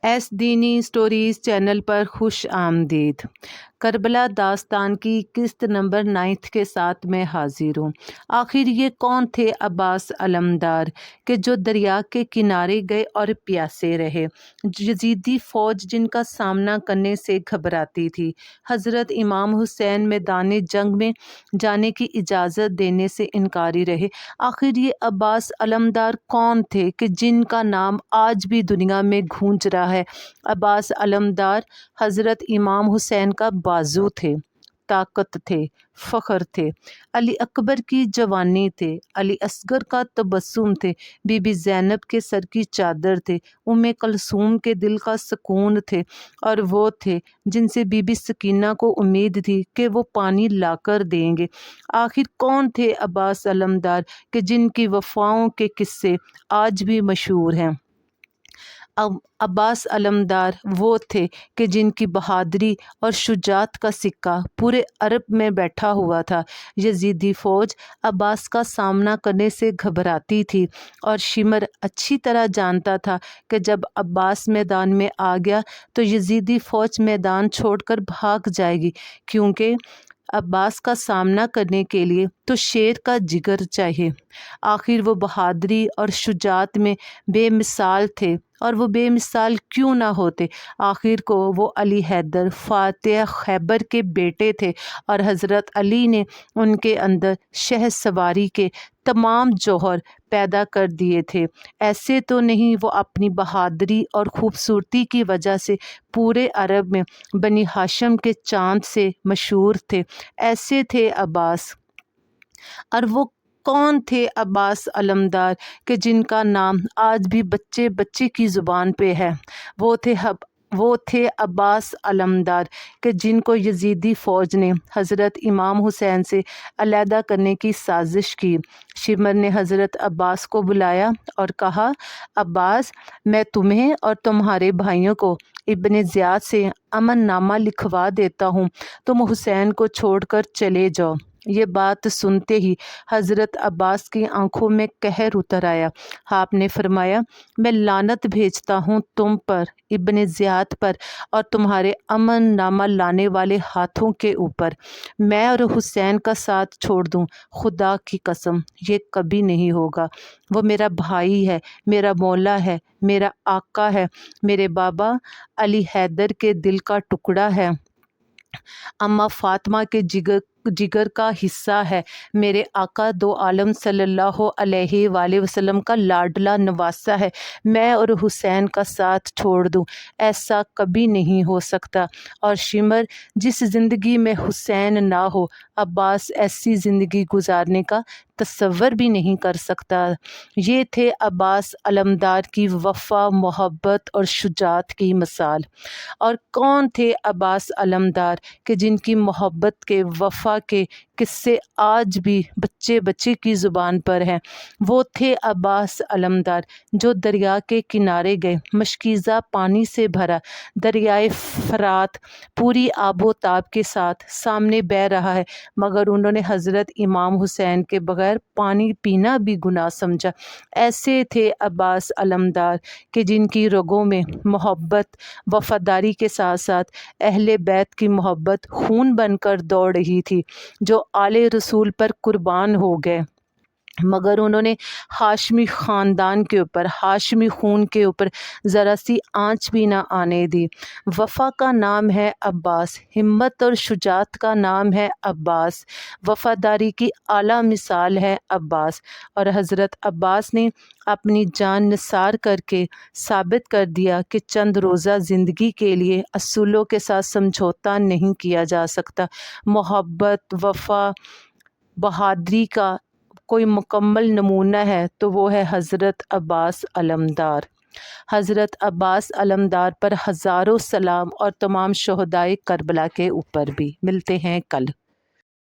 S دینی stories channel پر خوش آمدید۔ کربلا داستان کی قسط نمبر 9 کے ساتھ میں حاضر ہوں۔ آخر یہ کون تھے عباس علمدار کہ جو دریا کے کنارے گئے اور پیاسے رہے؟ یزیدی فوج جن کا سامنا کرنے سے گھبراتی تھی، حضرت امام حسین میدان جنگ میں جانے کی اجازت دینے سے انکاری رہے۔ آخر یہ عباس علمدار کون تھے کہ جن کا نام آج بھی دنیا میں گونج رہا ہے؟ عباس علمدار حضرت امام حسین کا بازو تھے، طاقت تھے، فخر تھے، علی اکبر کی جوانی تھے، علی اصغر کا تبسم تھے، بی بی زینب کے سر کی چادر تھے، کلثوم کے دل کا سکون تھے، اور وہ تھے جن سے بی بی سکینہ کو امید تھی کہ وہ پانی لا کر دیں گے۔ آخر کون تھے عباس علمدار کہ جن کی وفاؤں کے قصے آج بھی مشہور ہیں؟ عباس علمدار وہ تھے کہ جن کی بہادری اور شجاعت کا سکہ پورے عرب میں بیٹھا ہوا تھا۔ یزیدی فوج عباس کا سامنا کرنے سے گھبراتی تھی، اور شمر اچھی طرح جانتا تھا کہ جب عباس میدان میں آ گیا تو یزیدی فوج میدان چھوڑ کر بھاگ جائے گی، کیونکہ عباس کا سامنا کرنے کے لیے تو شیر کا جگر چاہیے۔ آخر وہ بہادری اور شجاعت میں بے مثال تھے، اور وہ بے مثال کیوں نہ ہوتے؟ آخر کو وہ علی حیدر فاتح خیبر کے بیٹے تھے، اور حضرت علی نے ان کے اندر شہ سواری کے تمام جوہر پیدا کر دیے تھے۔ ایسے تو نہیں وہ اپنی بہادری اور خوبصورتی کی وجہ سے پورے عرب میں بنی ہاشم کے چاند سے مشہور تھے۔ ایسے تھے عباس۔ اور وہ کون تھے عباس علمدار کہ جن کا نام آج بھی بچے بچے کی زبان پہ ہے؟ وہ تھے عباس علمدار کہ جن کو یزیدی فوج نے حضرت امام حسین سے علیحدہ کرنے کی سازش کی۔ شمر نے حضرت عباس کو بلایا اور کہا، عباس، میں تمہیں اور تمہارے بھائیوں کو ابن زیاد سے امن نامہ لکھوا دیتا ہوں، تم حسین کو چھوڑ کر چلے جاؤ۔ یہ بات سنتے ہی حضرت عباس کی آنکھوں میں قہر اتر آیا۔ آپ نے فرمایا، میں لعنت بھیجتا ہوں تم پر، ابن زیاد پر، اور تمہارے امن نامہ لانے والے ہاتھوں کے اوپر۔ میں اور حسین کا ساتھ چھوڑ دوں؟ خدا کی قسم یہ کبھی نہیں ہوگا۔ وہ میرا بھائی ہے، میرا مولا ہے، میرا آقا ہے، میرے بابا علی حیدر کے دل کا ٹکڑا ہے، اماں فاطمہ کے جگر کا حصہ ہے، میرے آقا دو عالم صلی اللہ علیہ وآلہ وسلم کا لاڈلا نواسہ ہے۔ میں اور حسین کا ساتھ چھوڑ دوں؟ ایسا کبھی نہیں ہو سکتا۔ اور شمر، جس زندگی میں حسین نہ ہو، عباس ایسی زندگی گزارنے کا تصور بھی نہیں کر سکتا۔ یہ تھے عباس علمدار کی وفا، محبت اور شجاعت کی مثال۔ اور کون تھے عباس علمدار کہ جن کی محبت کے، وفا کے قصے آج بھی بچے بچے کی زبان پر ہیں؟ وہ تھے عباس علمدار جو دریا کے کنارے گئے، مشکیزہ پانی سے بھرا دریائے فرات پوری آب و تاب کے ساتھ سامنے بہہ رہا ہے، مگر انہوں نے حضرت امام حسین کے بغیر پانی پینا بھی گناہ سمجھا۔ ایسے تھے عباس علمدار کہ جن کی رگوں میں محبت، وفاداری کے ساتھ ساتھ اہل بیت کی محبت خون بن کر دوڑ رہی تھی، جو آل رسول پر قربان ہو گئے، مگر انہوں نے ہاشمی خاندان کے اوپر، ہاشمی خون کے اوپر ذرا سی آنچ بھی نہ آنے دی۔ وفا کا نام ہے عباس، ہمت اور شجاعت کا نام ہے عباس، وفاداری کی اعلیٰ مثال ہے عباس، اور حضرت عباس نے اپنی جان نثار کر کے ثابت کر دیا کہ چند روزہ زندگی کے لیے اصولوں کے ساتھ سمجھوتا نہیں کیا جا سکتا۔ محبت، وفا، بہادری کا کوئی مکمل نمونہ ہے تو وہ ہے حضرت عباس علمدار۔ حضرت عباس علمدار پر ہزاروں سلام، اور تمام شہدائے کربلا کے اوپر بھی۔ ملتے ہیں کل۔